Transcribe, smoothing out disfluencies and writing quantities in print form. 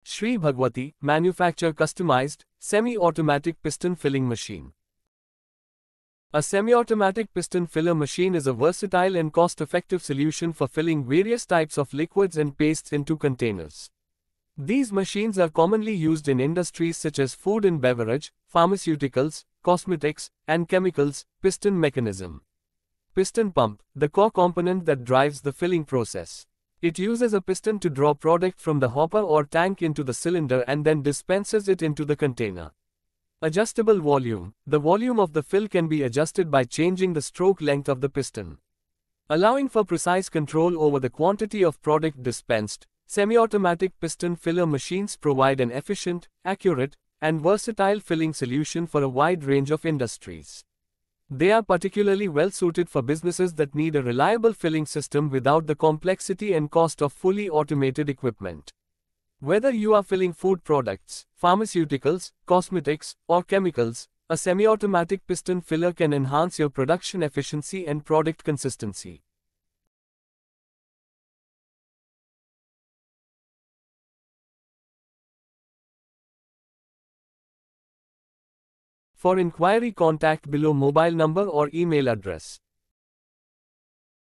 Shri Bhagwati, manufacture customized, semi-automatic piston filling machine. A semi-automatic piston filler machine is a versatile and cost-effective solution for filling various types of liquids and pastes into containers. These machines are commonly used in industries such as food and beverage, pharmaceuticals, cosmetics, and chemicals. Piston mechanism. Piston pump, the core component that drives the filling process. It uses a piston to draw product from the hopper or tank into the cylinder and then dispenses it into the container. Adjustable volume. The volume of the fill can be adjusted by changing the stroke length of the piston, allowing for precise control over the quantity of product dispensed. Semi-automatic piston filler machines provide an efficient, accurate, and versatile filling solution for a wide range of industries. They are particularly well suited for businesses that need a reliable filling system without the complexity and cost of fully automated equipment. Whether you are filling food products, pharmaceuticals, cosmetics, or chemicals, a semi-automatic piston filler can enhance your production efficiency and product consistency. For inquiry, contact below mobile number or email address.